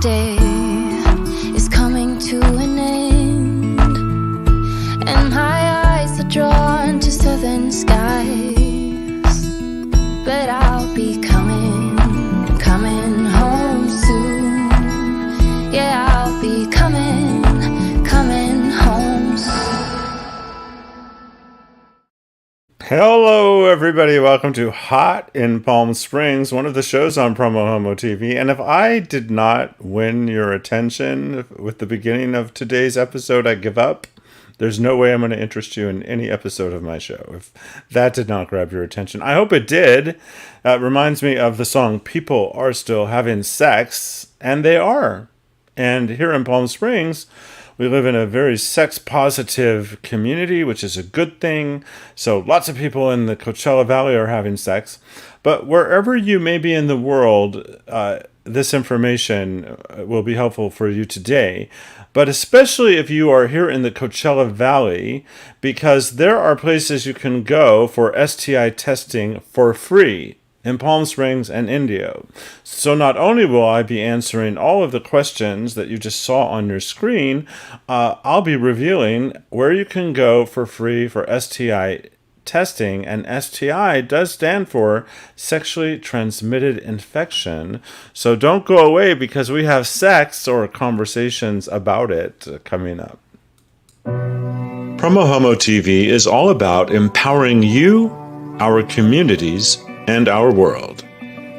day is coming to an end, and my eyes are drawn to southern skies. But I'll be coming home soon. Yeah, I'll be coming home soon. Hello, everybody. Welcome to Hot in Palm Springs, one of the shows on PromoHomo.TV. And if I did not win your attention with the beginning of today's episode, I give up. There's no way I'm going to interest you in any episode of my show if that did not grab your attention. I hope it did. It reminds me of the song People Are Still Having Sex, and they are. And here in Palm Springs, we live in a very sex-positive community, which is a good thing. So lots of people in the Coachella Valley are having sex. But wherever you may be in the world, this information will be helpful for you today. But especially if you are here in the Coachella Valley, because there are places you can go for STI testing for free in Palm Springs and Indio. So not only will I be answering all of the questions that you just saw on your screen, I'll be revealing where you can go for free for STI testing, and STI does stand for sexually transmitted infection. So don't go away, because we have sex or conversations about it coming up. PromoHomo.TV is all about empowering you, our communities, and our world.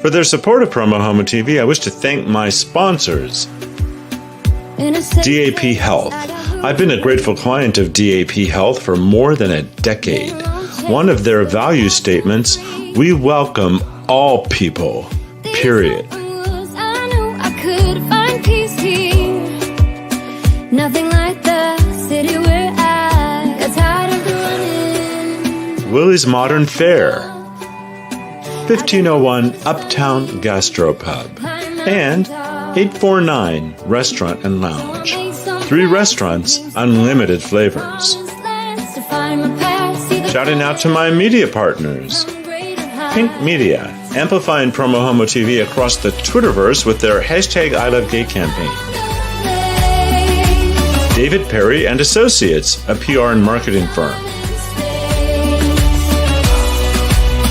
For their support of PromoHomo.TV, I wish to thank my sponsors. DAP Health. I've been a grateful client of DAP Health for more than a decade. One of their value statements, we welcome all people, period. Willie's Modern Fare, 1501 Uptown Gastropub, and 849 Restaurant and Lounge. 3 restaurants, unlimited flavors. Shouting out to my media partners. Pink Media, amplifying PromoHomo.TV across the Twitterverse with their hashtag I Love Gay campaign. David Perry and Associates, a PR and marketing firm.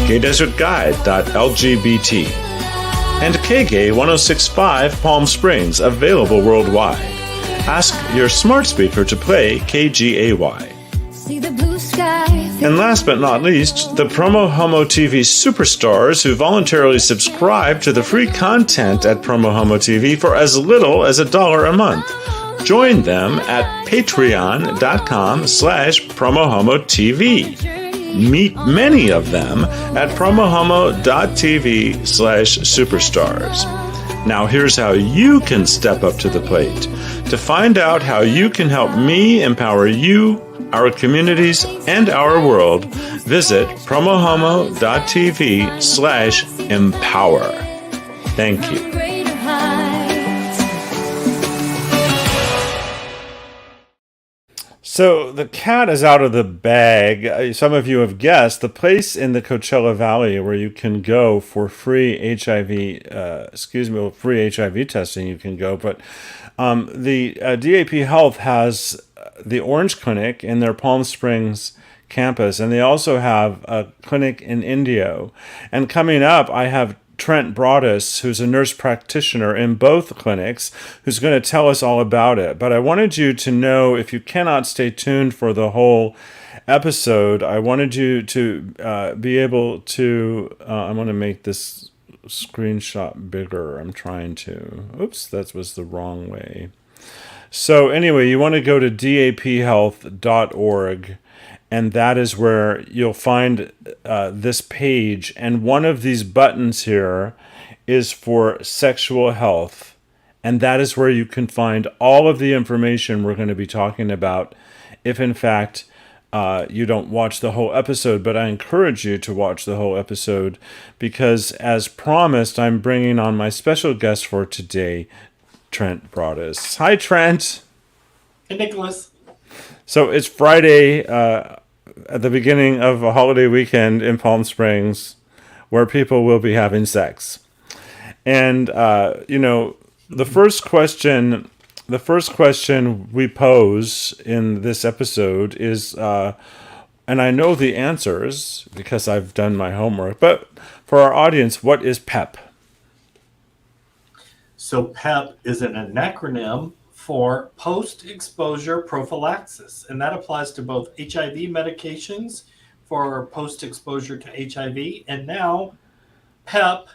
GayDesertGuide.lgbt. And KGay 1065 Palm Springs, available worldwide. Ask your smart speaker to play KGAY. And last but not least, the PromoHomo.TV superstars who voluntarily subscribe to the free content at PromoHomo.TV for as little as $1 a month. Join them at patreon.com/PromoHomo.TV. Meet many of them at PromoHomo.TV/superstars. Now here's how you can step up to the plate. To find out how you can help me empower you, our communities, and our world, visit PromoHomo.TV/empower. Thank you. So the cat is out of the bag. Some of you have guessed the place in the Coachella Valley where you can go for free free HIV testing. You can go, but the DAP Health has the Orange Clinic in their Palm Springs campus, and they also have a clinic in Indio. And coming up, I have Trent Broadus, who's a nurse practitioner in both clinics, who's going to tell us all about it. But I wanted you to know, if you cannot stay tuned for the whole episode, I wanted you to be able to, I want to make this screenshot bigger. I'm trying to. Oops, that was the wrong way. So anyway, you want to go to daphealth.org, and that is where you'll find this page. And one of these buttons here is for sexual health. And that is where you can find all of the information we're going to be talking about if, in fact, you don't watch the whole episode. But I encourage you to watch the whole episode, because, as promised, I'm bringing on my special guest for today, Trent Broadus. Hi, Trent. Hey, Nicholas. So it's Friday at the beginning of a holiday weekend in Palm Springs where people will be having sex. And, The first question we pose in this episode is, and I know the answers because I've done my homework, but for our audience, what is PEP? So PEP is an acronym for Post-Exposure Prophylaxis, and that applies to both HIV medications for post-exposure to HIV, and now PEP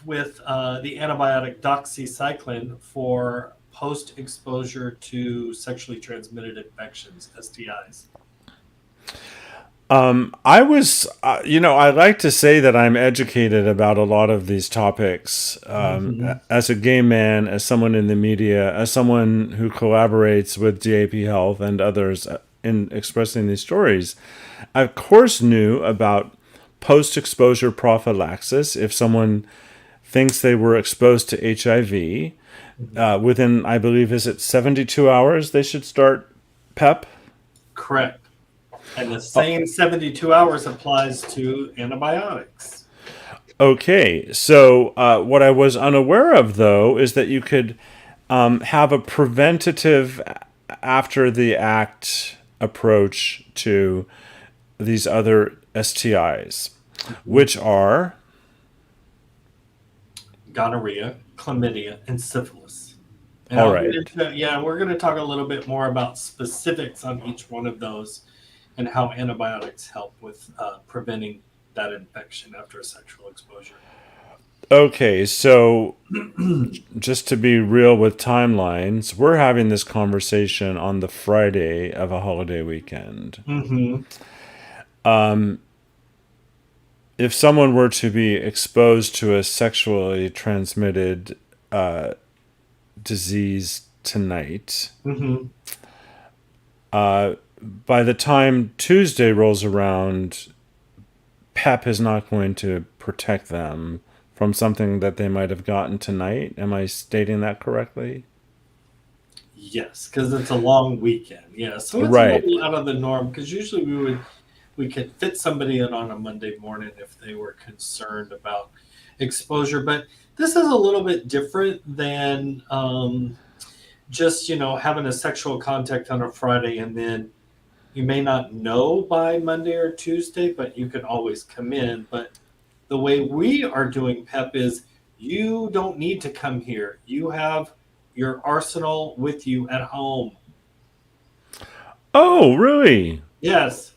with the antibiotic doxycycline for post-exposure to sexually transmitted infections, STIs. I was, I like to say that I'm educated about a lot of these topics. As a gay man, as someone in the media, as someone who collaborates with DAP Health and others in expressing these stories, I of course knew about post-exposure prophylaxis. If someone thinks they were exposed to HIV, within, I believe, is it 72 hours they should start PEP? Correct. And the same 72 hours applies to antibiotics. Okay, so what I was unaware of, though, is that you could have a preventative after the act approach to these other STIs, which are Gonorrhea, chlamydia, and syphilis. And all right. We're going to talk a little bit more about specifics on each one of those and how antibiotics help with preventing that infection after a sexual exposure. Okay, so just to be real with timelines, we're having this conversation on the Friday of a holiday weekend. If someone were to be exposed to a sexually transmitted disease tonight, by the time Tuesday rolls around, PEP is not going to protect them from something that they might have gotten tonight. Am I stating that correctly? Yes, because it's a long weekend. Yeah, so it's Right. a little out of the norm because usually we could fit somebody in on a Monday morning if they were concerned about exposure. But this is a little bit different than just, having a sexual contact on a Friday and then you may not know by Monday or Tuesday, but you can always come in. But the way we are doing PEP is you don't need to come here. You have your arsenal with you at home. Oh, really? Yes.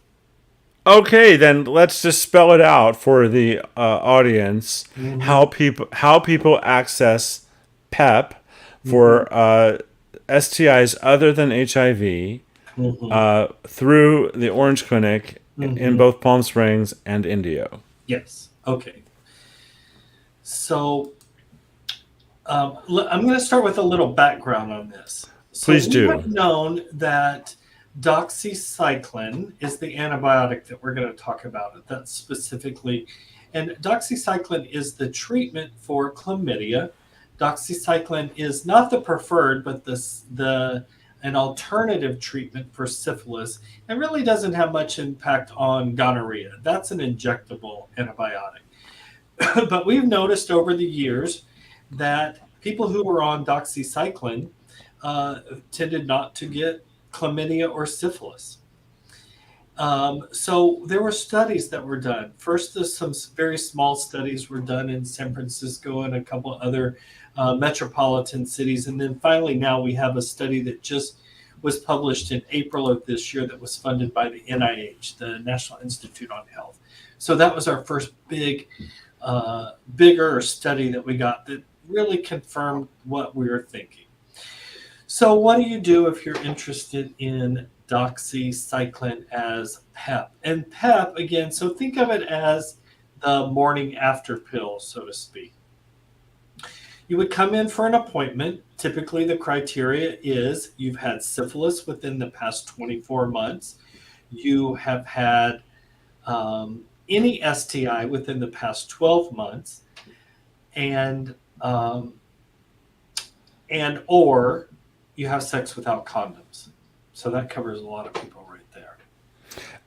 Okay, then let's just spell it out for the audience. How people access PEP for STIs other than HIV through the Orange Clinic in both Palm Springs and Indio. Yes. Okay. So I'm going to start with a little background on this. So Please do. We have known that doxycycline is the antibiotic that we're going to talk about. That's specifically, and doxycycline is the treatment for chlamydia. Doxycycline is not the preferred, but an alternative treatment for syphilis, and really doesn't have much impact on gonorrhea. That's an injectable antibiotic. But we've noticed over the years that people who were on doxycycline tended not to get chlamydia or syphilis. So there were studies that were done. First, some very small studies were done in San Francisco and a couple other metropolitan cities. And then finally, now we have a study that just was published in April of this year that was funded by the NIH, the National Institute on Health. So that was our first bigger study that we got that really confirmed what we were thinking. So what do you do if you're interested in doxycycline as PEP? And PEP, again, so think of it as the morning after pill, so to speak. You would come in for an appointment. Typically, the criteria is you've had syphilis within the past 24 months. You have had any STI within the past 12 months, and or you have sex without condoms. So that covers a lot of people right there.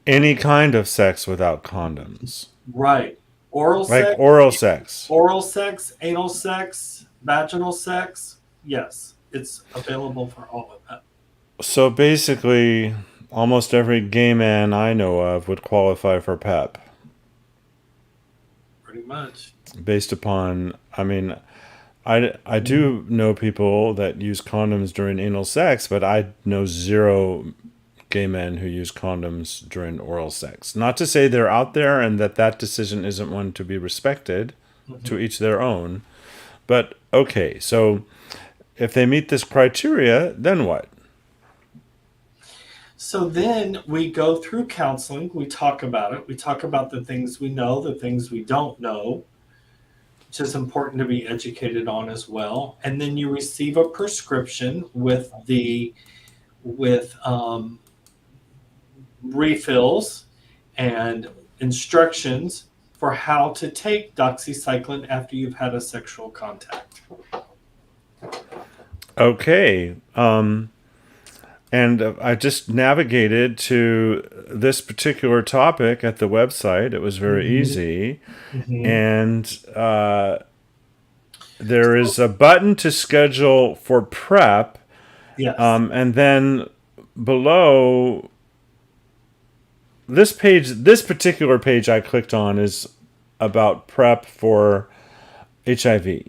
Any kind of sex without condoms. Right. Oral like sex. oral sex. Oral sex, anal sex, vaginal sex, yes, it's available for all of that. So basically, almost every gay man I know of would qualify for PEP Pretty much. based upon, I mean, I do know people that use condoms during anal sex, but I know zero gay men who use condoms during oral sex. Not to say they're out there and that decision isn't one to be respected, to each their own. But okay, so if they meet this criteria, then what? So then we go through counseling. We talk about it. We talk about the things we know, the things we don't know, which is important to be educated on as well. And then you receive a prescription with refills and instructions for how to take doxycycline after you've had a sexual contact. Okay. And I just navigated to this particular topic at the website. It was very easy. And there is a button to schedule for PrEP. Yes. And then below this page, this particular page I clicked on is about PrEP for HIV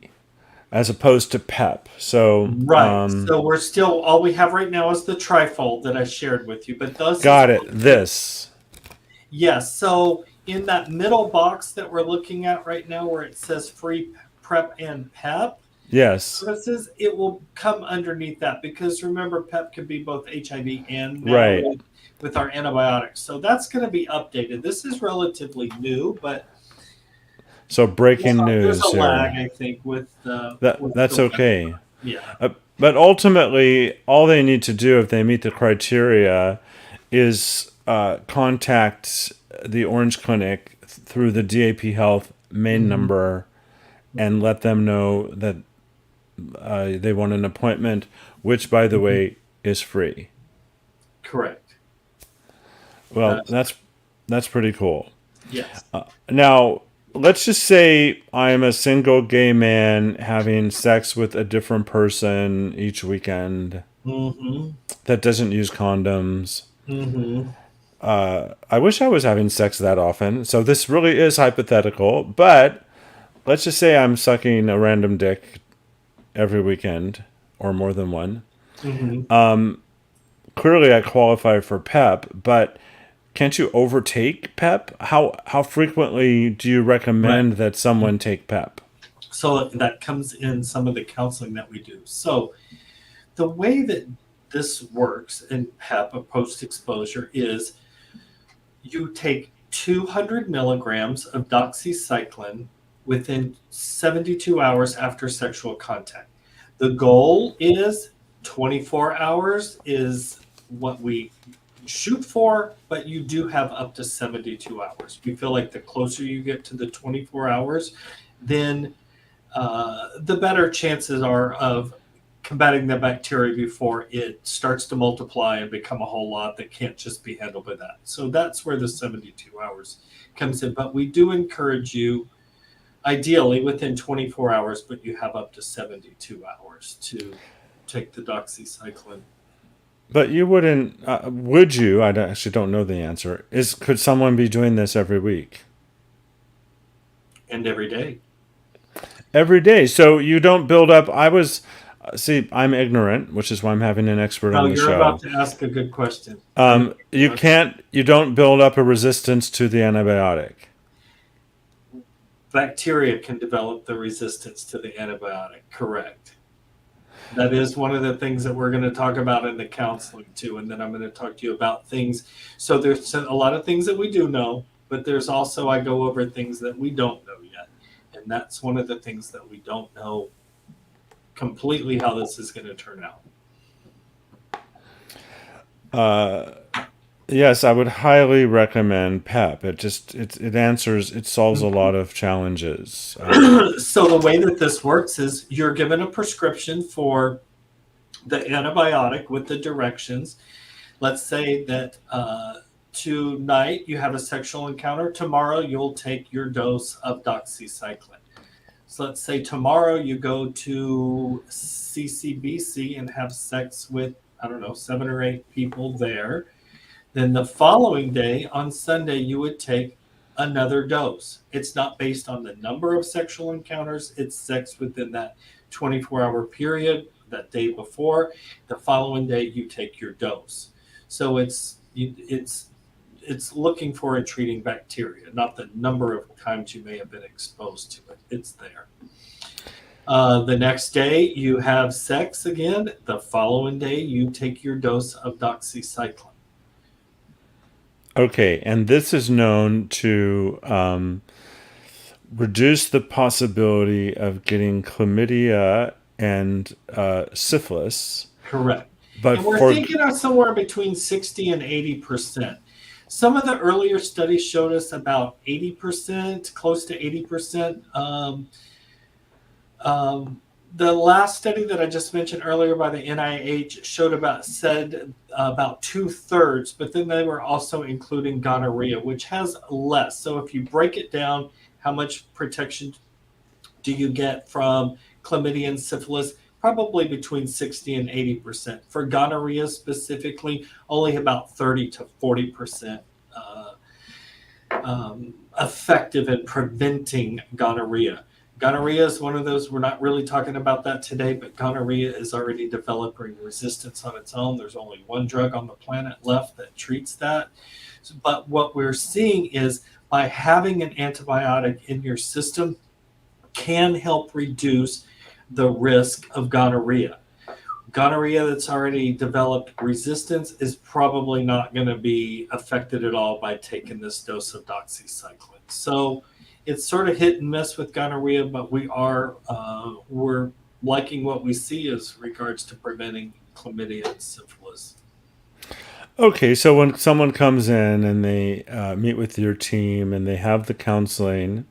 as opposed to PEP. So right. So we're still, all we have right now is the trifold that I shared with you. But those got it. This. Yes. So in that middle box that we're looking at right now where it says free PrEP and PEP, yes, services, it will come underneath that because remember, PEP can be both HIV and right with our antibiotics. So that's going to be updated. This is relatively new, but so breaking news. There's a lag, I think, with that's okay. Yeah. But ultimately, all they need to do if they meet the criteria is contact the Orange Clinic through the DAP Health main number and let them know that they want an appointment, which, by the way, is free. Correct. Well, that's pretty cool. Yes. Now, let's just say I'm a single gay man having sex with a different person each weekend that doesn't use condoms. I wish I was having sex that often. So this really is hypothetical, but let's just say I'm sucking a random dick every weekend or more than one. Clearly I qualify for PEP, but can't you overtake PEP? How frequently do you recommend that someone take PEP? So that comes in some of the counseling that we do. So the way that this works in PEP, a post-exposure, is you take 200 milligrams of doxycycline within 72 hours after sexual contact. The goal is 24 hours is what we shoot for, but you do have up to 72 hours. We feel like the closer you get to the 24 hours, then the better chances are of combating the bacteria before it starts to multiply and become a whole lot that can't just be handled by that. So that's where the 72 hours comes in. But we do encourage you, ideally within 24 hours, but you have up to 72 hours to take the doxycycline. But you wouldn't, would you? I actually don't know the answer. Could someone be doing this every week? And every day. Every day. So you don't build up. See, I'm ignorant, which is why I'm having an expert on the show. You're about to ask a good question. You don't build up a resistance to the antibiotic. Bacteria can develop the resistance to the antibiotic, correct. That is one of the things that we're going to talk about in the counseling too. And then I'm going to talk to you about things. So there's a lot of things that we do know, but there's also, I go over things that we don't know yet. And that's one of the things that we don't know completely how this is going to turn out. Yes, I would highly recommend PEP. It solves a lot of challenges. So the way that this works is you're given a prescription for the antibiotic with the directions. Let's say that tonight you have a sexual encounter. Tomorrow you'll take your dose of doxycycline. So let's say tomorrow you go to CCBC and have sex with, I don't know, 7 or 8 people there. Then the following day, on Sunday, you would take another dose. It's not based on the number of sexual encounters, it's sex within that 24-hour period, that day before. The following day, you take your dose. So it's looking for and treating bacteria, not the number of times you may have been exposed to it. It's there. The next day, you have sex again. The following day, you take your dose of doxycycline. Okay, and this is known to reduce the possibility of getting chlamydia and syphilis. Correct. But And we're thinking of somewhere between 60 and 80%. Some of the earlier studies showed us about 80%, close to 80%. The last study that I just mentioned earlier by the NIH said about 2/3, but then they were also including gonorrhea, which has less. So if you break it down, how much protection do you get from chlamydia and syphilis? Probably between 60 and 80%. For gonorrhea specifically, only about 30 to 40% effective in preventing gonorrhea. Gonorrhea is one of those, we're not really talking about that today, but gonorrhea is already developing resistance on its own. There's only one drug on the planet left that treats that. But what we're seeing is by having an antibiotic in your system can help reduce the risk of gonorrhea. Gonorrhea that's already developed resistance is probably not going to be affected at all by taking this dose of doxycycline. So it's sort of hit and miss with gonorrhea, but we're liking what we see as regards to preventing chlamydia and syphilis. Okay, so when someone comes in and they meet with your team and they have the counseling,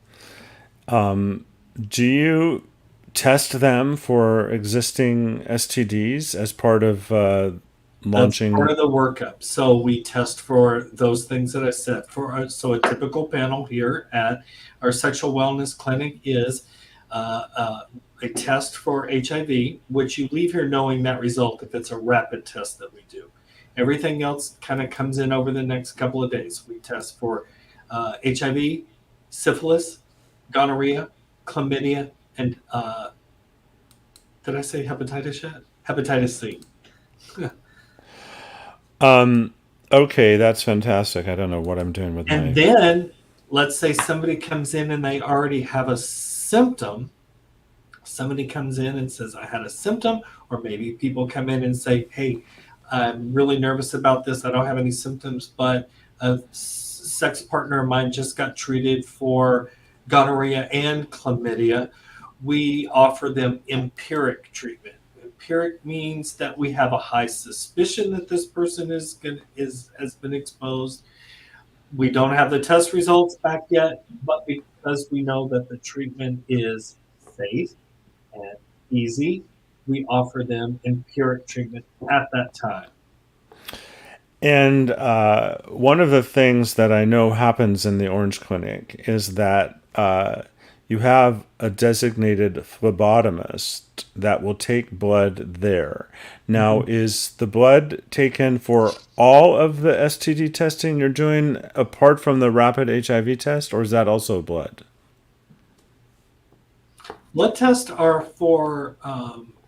do you test them for existing STDs as part of launching? That's part of the workup. So we test for those things that I said. So a typical panel here at our sexual wellness clinic is a test for HIV, which you leave here knowing that result if it's a rapid test that we do. Everything else kind of comes in over the next couple of days. We test for HIV, syphilis, gonorrhea, chlamydia, and did I say hepatitis yet? Hepatitis C. Okay, that's fantastic. I don't know what I'm doing with And then let's say somebody comes in and they already have a symptom. Somebody comes in and says, I had a symptom, or maybe people come in and say, hey, I'm really nervous about this. I don't have any symptoms, but a sex partner of mine just got treated for gonorrhea and chlamydia. We offer them empiric treatment. Empiric means that we have a high suspicion that this person has been exposed. We don't have the test results back yet, but because we know that the treatment is safe and easy, we offer them empiric treatment at that time. And one of the things that I know happens in the Orange Clinic is that you have a designated phlebotomist that will take blood there. Now, is the blood taken for all of the STD testing you're doing apart from the rapid HIV test, or is that also blood? Blood tests are for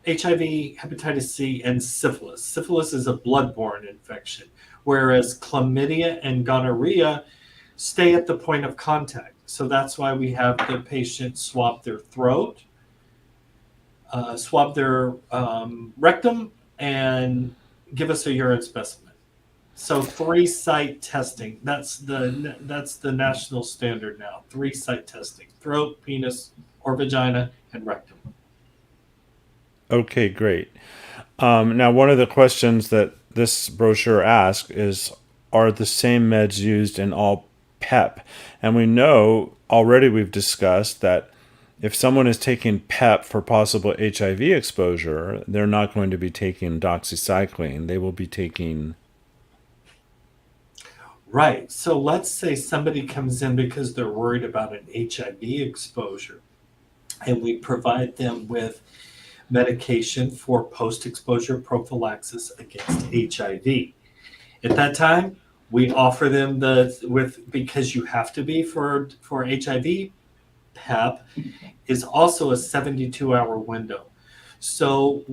HIV, hepatitis C, and syphilis. Syphilis is a bloodborne infection, whereas chlamydia and gonorrhea stay at the point of contact. So that's why we have the patient swab their throat, swab their rectum, and give us a urine specimen. So 3-site testing. That's the national standard now. 3-site testing: throat, penis, or vagina, and rectum. Okay, great. Now, one of the questions that this brochure asks is, are the same meds used in all PEP? And we know already, we've discussed that if someone is taking PEP for possible HIV exposure, they're not going to be taking doxycycline. They will be taking... Right. So let's say somebody comes in because they're worried about an HIV exposure. and we provide them with medication for post-exposure prophylaxis against HIV. At that time, we offer them because you have to be for HIV. PEP is also a 72-hour window. So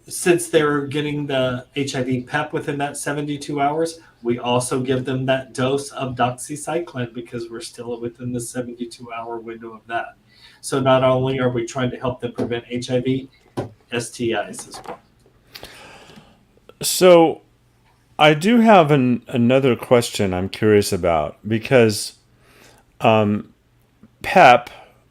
since they're getting the HIV PEP within that 72 hours, we also give them that dose of doxycycline because we're still within the 72-hour window of that. So not only are we trying to help them prevent HIV, STIs as well. So I do have another question I'm curious about because PEP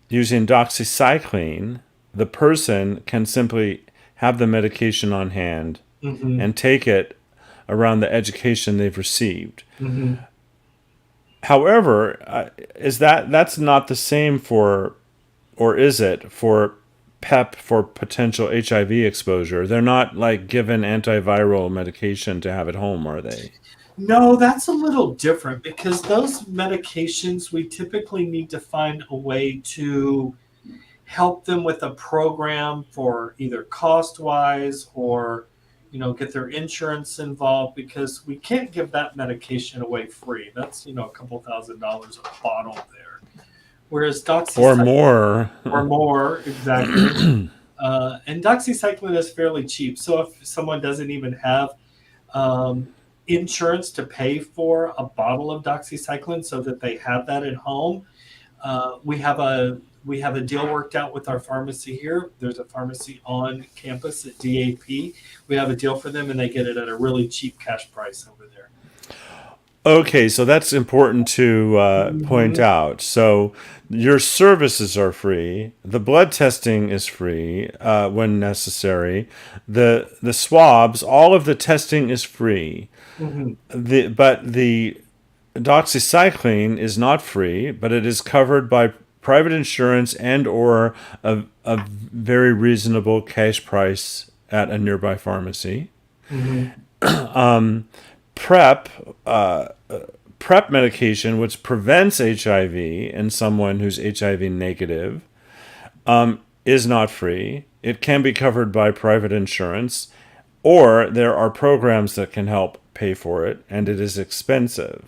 using doxycycline, the person can simply have the medication on hand and take it around the education they've received. However, that's not the same for, or is it for PEP for potential HIV exposure? They're not like given antiviral medication to have at home, are they? No, that's a little different because those medications, we typically need to find a way to help them with a program for either cost-wise or, get their insurance involved because we can't give that medication away free. That's, a couple $1,000s a bottle there. Whereas doxycycline... Or more, exactly. And doxycycline is fairly cheap. So if someone doesn't even have insurance to pay for a bottle of doxycycline so that they have that at home, we have a deal worked out with our pharmacy here. There's a pharmacy on campus at DAP. We have a deal for them, and they get it at a really cheap cash price over there. Okay, so that's important to point out. So your services are free. The blood testing is free when necessary. The swabs, all of the testing is free. But the doxycycline is not free, but it is covered by private insurance and or a very reasonable cash price at a nearby pharmacy. PrEP medication, which prevents HIV in someone who's HIV negative, is not free. It can be covered by private insurance, or there are programs that can help pay for it, and it is expensive.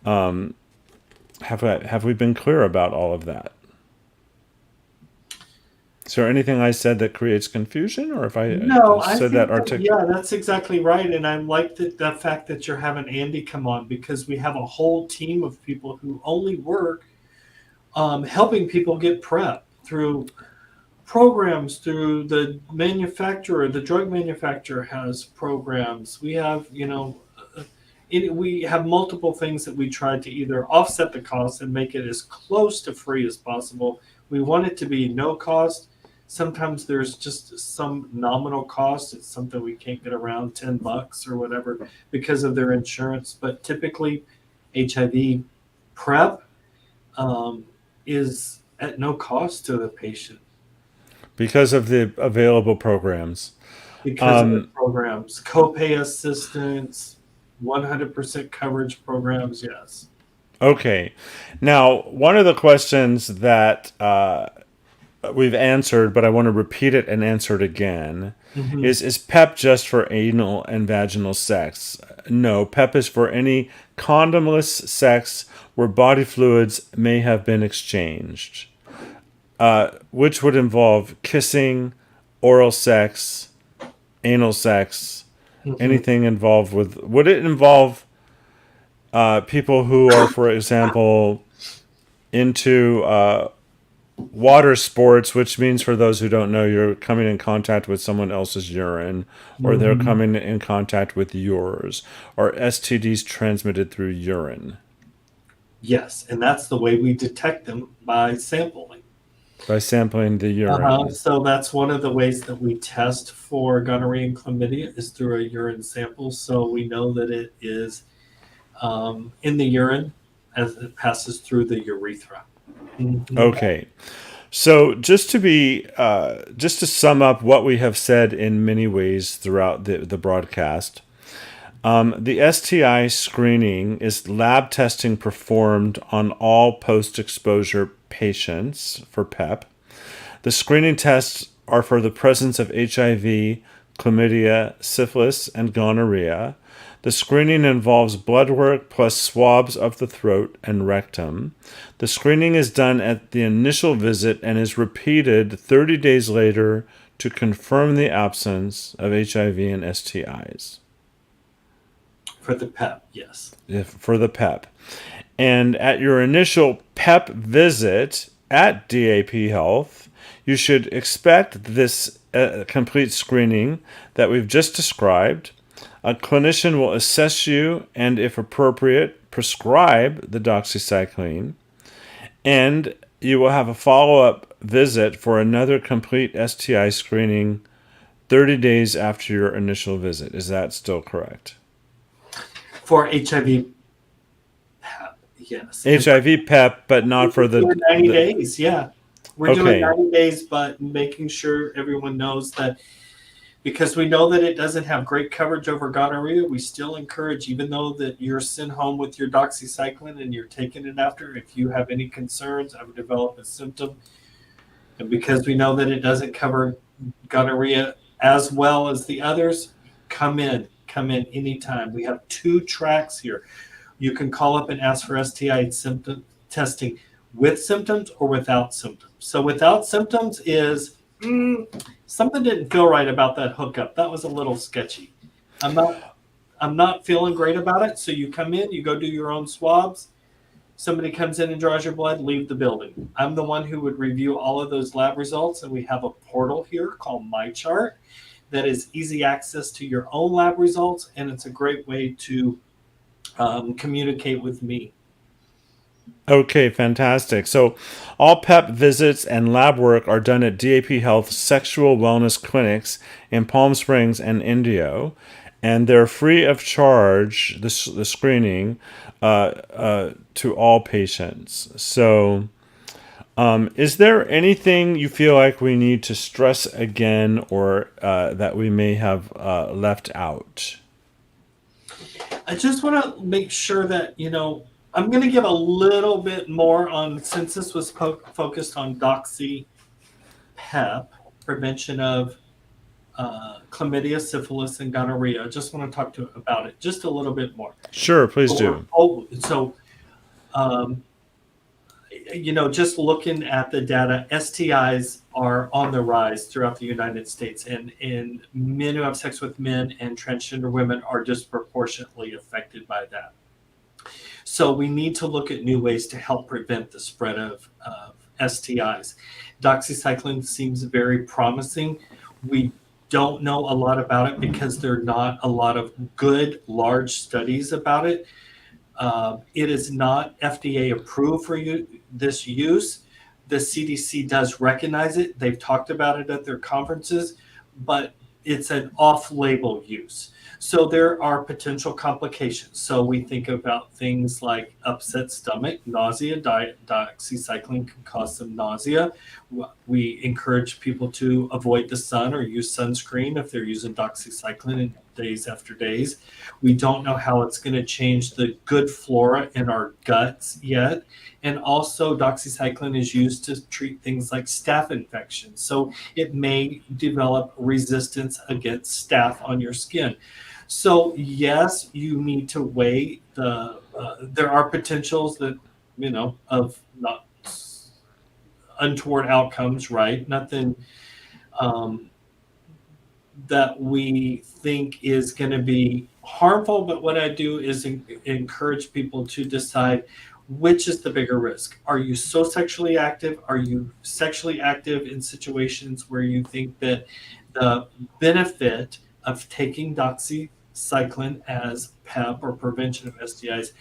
Have we been clear about all of that? Is there anything I said that creates confusion, or if I said that yeah, that's exactly right. And I like the fact that you're having Andy come on because we have a whole team of people who only work helping people get PrEP through programs, through the manufacturer. The drug manufacturer has programs. We have, we have multiple things that we try to either offset the cost and make it as close to free as possible. We want it to be no cost. Sometimes there's just some nominal cost. It's something we can't get around, $10 or whatever, because of their insurance. But typically, HIV PrEP is at no cost to the patient. Because of the available programs. Because of the programs. Copay assistance, 100% coverage programs, yes. Okay. Now, one of the questions that we've answered, but I want to repeat it and answer it again, is PEP just for anal and vaginal sex? No, PEP is for any condomless sex where body fluids may have been exchanged, which would involve kissing, oral sex, anal sex, anything involved with... Would it involve people who are, for example, into water sports, which means, for those who don't know, you're coming in contact with someone else's urine, or they're coming in contact with yours, or STDs transmitted through urine? Yes, and that's the way we detect them, by sampling. By sampling the urine. So that's one of the ways that we test for gonorrhea and chlamydia is through a urine sample. So we know that it is in the urine as it passes through the urethra. Okay. So just to sum up what we have said in many ways throughout the broadcast, The STI screening is lab testing performed on all post-exposure patients for PEP. The screening tests are for the presence of HIV, chlamydia, syphilis, and gonorrhea. The screening involves blood work plus swabs of the throat and rectum. The screening is done at the initial visit and is repeated 30 days later to confirm the absence of HIV and STIs. For the PEP, yes. For the PEP. And at your initial PEP visit at DAP Health, you should expect this complete screening that we've just described. A clinician will assess you and, if appropriate, prescribe the doxycycline. And you will have a follow-up visit for another complete STI screening 30 days after your initial visit. Is that still correct? For HIV PEP, yes. HIV PEP, but not for the 90 days, yeah. We're doing Okay. 90 days, but making sure everyone knows that, because we know that it doesn't have great coverage over gonorrhea, we still encourage, even though that you're sent home with your doxycycline and you're taking it after, if you have any concerns of developing a symptom, and because we know that it doesn't cover gonorrhea as well as the others, come in anytime. We have 2 tracks here. You can call up and ask for STI symptom testing with symptoms or without symptoms. So without symptoms is something didn't feel right about that hookup. That was a little sketchy. I'm not feeling great about it. So you come in, you go do your own swabs. Somebody comes in and draws your blood, leave the building. I'm the one who would review all of those lab results, and we have a portal here called MyChart that is easy access to your own lab results, and it's a great way to communicate with me. Okay, fantastic. So all PEP visits and lab work are done at DAP Health Sexual Wellness Clinics in Palm Springs and Indio, and they're free of charge, the screening, to all patients. So is there anything you feel like we need to stress again, or that we may have left out? I just want to make sure that, I'm going to give a little bit more on, since this was focused on doxy PEP, prevention of chlamydia, syphilis, and gonorrhea. I just want to talk about it just a little bit more. Sure, please do. Just looking at the data, STIs are on the rise throughout the United States, and men who have sex with men and transgender women are disproportionately affected by that. So we need to look at new ways to help prevent the spread of STIs. Doxycycline seems very promising. We don't know a lot about it because there are not a lot of good, large studies about it. It is not FDA approved for this use. The CDC does recognize it. They've talked about it at their conferences, but it's an off-label use. So there are potential complications. So we think about things like upset stomach, nausea. Doxycycline can cause some nausea. We encourage people to avoid the sun or use sunscreen if they're using doxycycline days after days. We don't know how it's going to change the good flora in our guts yet. And also doxycycline is used to treat things like staph infections. So it may develop resistance against staph on your skin. So yes, you need to weigh there are potentials that, of not untoward outcomes, right? Nothing that we think is going to be harmful, but what I do is encourage people to decide which is the bigger risk. Are you so sexually active? Are you sexually active in situations where you think that the benefit of taking doxycycline as PEP or prevention of STIs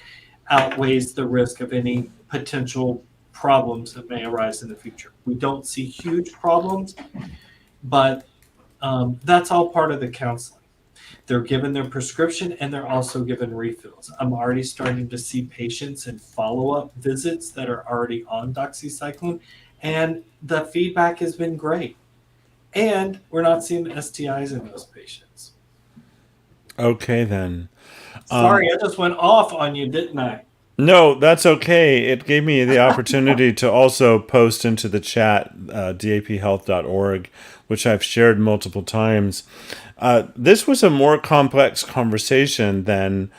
outweighs the risk of any potential problems that may arise in the future? We don't see huge problems, but that's all part of the counseling. They're given their prescription and they're also given refills. I'm already starting to see patients in follow-up visits that are already on doxycycline, and the feedback has been great. And we're not seeing STIs in those patients. Okay, then. Sorry, I just went off on you, didn't I? No, that's okay. It gave me the opportunity to also post into the chat, daphealth.org, which I've shared multiple times. This was a more complex conversation than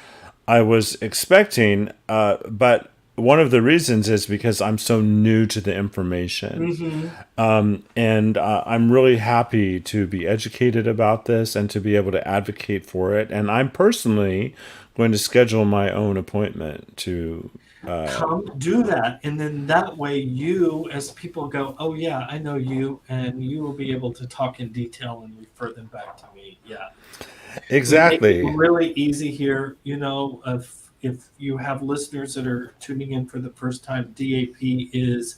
I was expecting, but one of the reasons is because I'm so new to the information. And I'm really happy to be educated about this and to be able to advocate for it. And I'm personally going to schedule my own appointment to Come do that. And then that way you, as people go, oh, yeah, I know you, and you will be able to talk in detail and refer them back to me. Yeah. exactly. We make it really easy here. If you have listeners that are tuning in for the first time, DAP is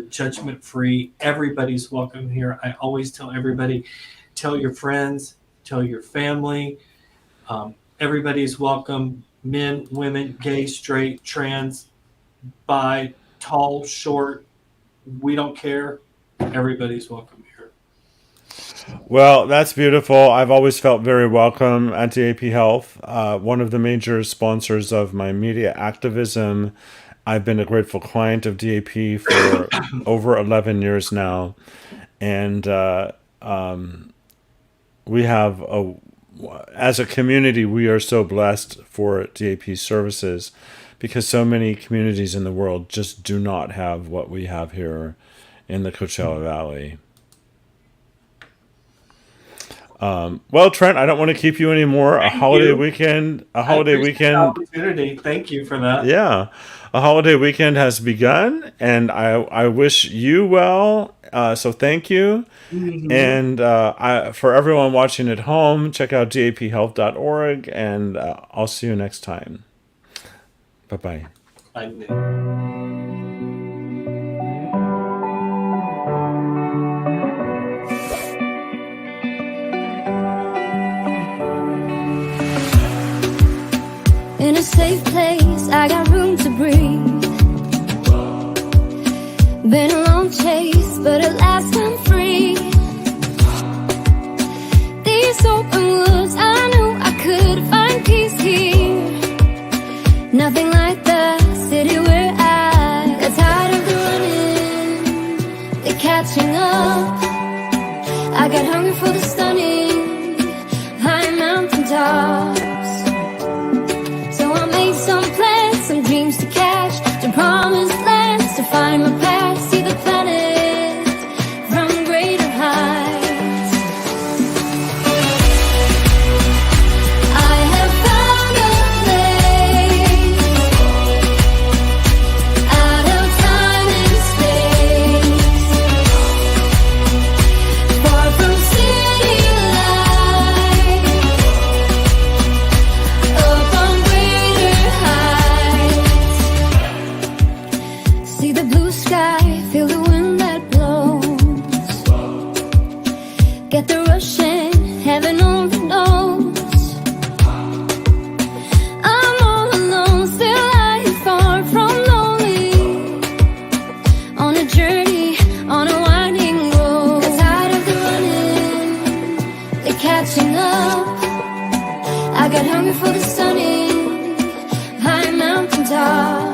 judgment free. Everybody's welcome here. I always tell everybody, tell your friends, tell your family. Everybody's welcome. Men, women, gay, straight, trans, bi, tall, short. We don't care. Everybody's welcome here. Well, that's beautiful. I've always felt very welcome at DAP Health, one of the major sponsors of my media activism. I've been a grateful client of DAP for over 11 years now. And we have, as a community, we are so blessed for DAP services because so many communities in the world just do not have what we have here in the Coachella Valley. Well, Trent, I don't want to keep you anymore. Thank A holiday you. weekend. I appreciate the opportunity. Thank you for that. Yeah, a holiday weekend has begun, and I wish you well. So thank you. And for everyone watching at home, check out daphealth.org, and I'll see you next time. Bye-bye. Bye. In a safe place, I got room to breathe. Been a long chase, but at last I'm free. These open woods, I knew I could find peace here. Nothing like the city where I got tired of the running, the catching up. I got hungry for the stunning high mountain tops. Some plans, some dreams to catch, to promised lands, to find my path, see the planet from greater heights. I have found a place out of time and space, far from city life, up on see the blue sky, feel the wind that blows. Get the rush in, heaven only knows. I'm all alone, still lying far from lonely. On a journey, on a winding road. Got tired of the running, the catching up. I got hungry for the stunning high mountain top.